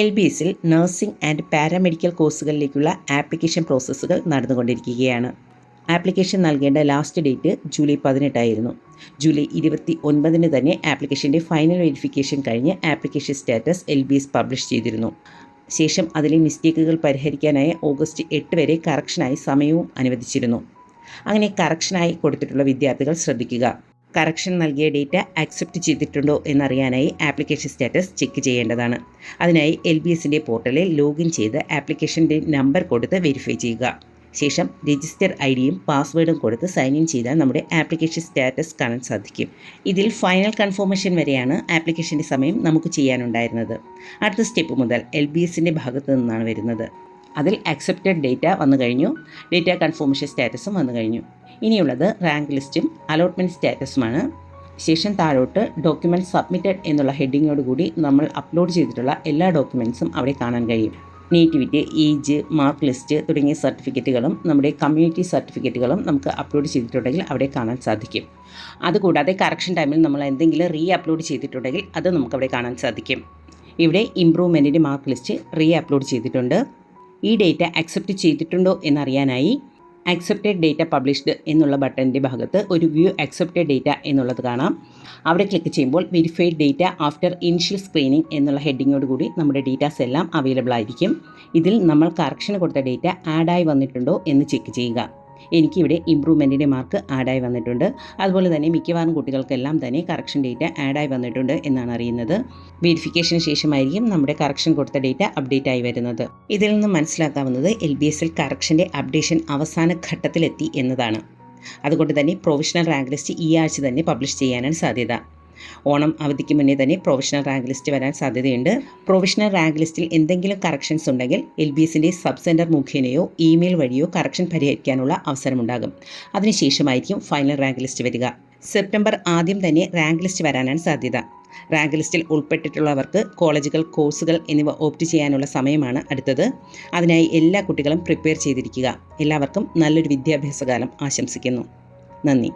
LBSൽ nursing and paramedical കോഴ്സുകളിലേക്കുള്ള application പ്രോസസ്സുകൾ നടന്നുകൊണ്ടിരിക്കുകയാണ്. Application നൽകേണ്ട ലാസ്റ്റ് ഡേറ്റ് ജൂലൈ 18 ആയിരുന്നു. ജൂലൈ 29 തന്നെ ആപ്ലിക്കേഷൻ്റെ ഫൈനൽ വെരിഫിക്കേഷൻ കഴിഞ്ഞ് ആപ്ലിക്കേഷൻ സ്റ്റാറ്റസ് LBS പബ്ലിഷ് ചെയ്തിരുന്നു. ശേഷം അതിലെ മിസ്റ്റേക്കുകൾ പരിഹരിക്കാനായി ഓഗസ്റ്റ് 8 വരെ കറക്ഷനായി സമയവും അനുവദിച്ചിരുന്നു. അങ്ങനെ കറക്ഷനായി കൊടുത്തിട്ടുള്ള വിദ്യാർത്ഥികൾ ശ്രദ്ധിക്കുക. കറക്ഷൻ നൽകിയ ഡേറ്റ ആക്സെപ്റ്റ് ചെയ്തിട്ടുണ്ടോ എന്നറിയാനായി ആപ്ലിക്കേഷൻ സ്റ്റാറ്റസ് ചെക്ക് ചെയ്യേണ്ടതാണ്. അതിനായി LBSൻ്റെ പോർട്ടലിൽ ലോഗിൻ ചെയ്ത് ആപ്ലിക്കേഷൻ്റെ നമ്പർ കൊടുത്ത് വെരിഫൈ ചെയ്യുക. ശേഷം രജിസ്റ്റർ ID-യും പാസ്വേഡും കൊടുത്ത് സൈൻ ഇൻ ചെയ്താൽ നമ്മുടെ ആപ്ലിക്കേഷൻ സ്റ്റാറ്റസ് കാണാൻ സാധിക്കും. ഇതിൽ ഫൈനൽ കൺഫർമേഷൻ വരെയാണ് ആപ്ലിക്കേഷൻ്റെ സമയം നമുക്ക് ചെയ്യാനുണ്ടായിരുന്നത്. അടുത്ത സ്റ്റെപ്പ് മുതൽ LBSൻ്റെ ഭാഗത്തു നിന്നാണ് വരുന്നത്. അതിൽ അക്സെപ്റ്റഡ് ഡേറ്റ വന്നു കഴിഞ്ഞു, ഡേറ്റ കൺഫർമേഷൻ സ്റ്റാറ്റസും വന്നു കഴിഞ്ഞു. ഇനിയുള്ളത് റാങ്ക് ലിസ്റ്റും അലോട്ട്മെൻറ്റ് സ്റ്റാറ്റസുമാണ്. ശേഷം താഴോട്ട് ഡോക്യുമെൻറ്റ് സബ്മിറ്റഡ് എന്നുള്ള ഹെഡിങ്ങോടുകൂടി നമ്മൾ അപ്ലോഡ് ചെയ്തിട്ടുള്ള എല്ലാ ഡോക്യുമെൻറ്റ്സും അവിടെ കാണാൻ കഴിയും. നേറ്റിവിറ്റി, ഏജ്, മാർക്ക് ലിസ്റ്റ് തുടങ്ങിയ സർട്ടിഫിക്കറ്റുകളും നമ്മുടെ കമ്മ്യൂണിറ്റി സർട്ടിഫിക്കറ്റുകളും നമുക്ക് അപ്ലോഡ് ചെയ്തിട്ടുണ്ടെങ്കിൽ അവിടെ കാണാൻ സാധിക്കും. അതുകൂടാതെ കറക്ഷൻ ടൈമിൽ നമ്മൾ എന്തെങ്കിലും അപ്ലോഡ് ചെയ്തിട്ടുണ്ടെങ്കിൽ അത് നമുക്കവിടെ കാണാൻ സാധിക്കും. ഇവിടെ ഇംപ്രൂവ്മെൻറ്റിൻ്റെ മാർക്ക് ലിസ്റ്റ് അപ്ലോഡ് ചെയ്തിട്ടുണ്ട്. ഈ ഡേറ്റ അക്സെപ്റ്റ് ചെയ്തിട്ടുണ്ടോ എന്നറിയാനായി അക്സെപ്റ്റഡ് ഡേറ്റ പബ്ലിഷ്ഡ് എന്നുള്ള ബട്ടൻ്റെ ഭാഗത്ത് ഒരു വ്യൂ അക്സെപ്റ്റഡ് ഡേറ്റ എന്നുള്ളത് കാണാം. അവിടെ ക്ലിക്ക് ചെയ്യുമ്പോൾ verified data after initial screening എന്നുള്ള ഹെഡിങ്ങോട് കൂടി നമ്മുടെ ഡേറ്റാസ് എല്ലാം അവൈലബിൾ ആയിരിക്കും. ഇതിൽ നമ്മൾ കറക്ഷൻ കൊടുത്ത ഡേറ്റ ആഡായി വന്നിട്ടുണ്ടോ എന്ന് ചെക്ക് ചെയ്യുക. എനിക്കിവിടെ ഇംപ്രൂവ്മെൻറ്റിൻ്റെ മാർക്ക് ആഡായി വന്നിട്ടുണ്ട്. അതുപോലെ തന്നെ മിക്കവാറും കുട്ടികൾക്കെല്ലാം തന്നെ കറക്ഷൻ ഡേറ്റ ആഡായി വന്നിട്ടുണ്ട് എന്നാണ് അറിയുന്നത്. വെരിഫിക്കേഷന് ശേഷമായിരിക്കും നമ്മുടെ കറക്ഷൻ കൊടുത്ത ഡേറ്റ അപ്ഡേറ്റ് ആയി വരുന്നത്. ഇതിൽ നിന്ന് മനസ്സിലാക്കാവുന്നത് LBSൽ കറക്ഷൻ്റെ അപ്ഡേഷൻ അവസാന ഘട്ടത്തിലെത്തി എന്നതാണ്. അതുകൊണ്ട് തന്നെ പ്രൊവിഷണൽ റാങ്ക് ലിസ്റ്റ് ഈ ആഴ്ച തന്നെ പബ്ലിഷ് ചെയ്യാനാണ് സാധ്യത. ഓണം അവധിക്ക് മുന്നേ തന്നെ പ്രൊവിഷണൽ റാങ്ക് ലിസ്റ്റ് വരാൻ സാധ്യതയുണ്ട്. പ്രൊവിഷണൽ റാങ്ക് ലിസ്റ്റിൽ എന്തെങ്കിലും കറക്ഷൻസ് ഉണ്ടെങ്കിൽ LBSൻ്റെ സബ് സെൻറ്റർ മുഖേനയോ ഇമെയിൽ വഴിയോ കറക്ഷൻ പരിഹരിക്കാനുള്ള അവസരമുണ്ടാകും. അതിനുശേഷമായിരിക്കും ഫൈനൽ റാങ്ക് ലിസ്റ്റ് വരിക. സെപ്റ്റംബർ ആദ്യം തന്നെ റാങ്ക് ലിസ്റ്റ് വരാനാണ് സാധ്യത. റാങ്ക് ലിസ്റ്റിൽ ഉൾപ്പെട്ടിട്ടുള്ളവർക്ക് കോളേജുകൾ, കോഴ്സുകൾ എന്നിവ ഓപ്റ്റ് ചെയ്യാനുള്ള സമയമാണ് അടുത്തത്. അതിനായി എല്ലാ കുട്ടികളും പ്രിപ്പയർ ചെയ്തിരിക്കുക. എല്ലാവർക്കും നല്ലൊരു വിദ്യാഭ്യാസകാലം ആശംസിക്കുന്നു. നന്ദി.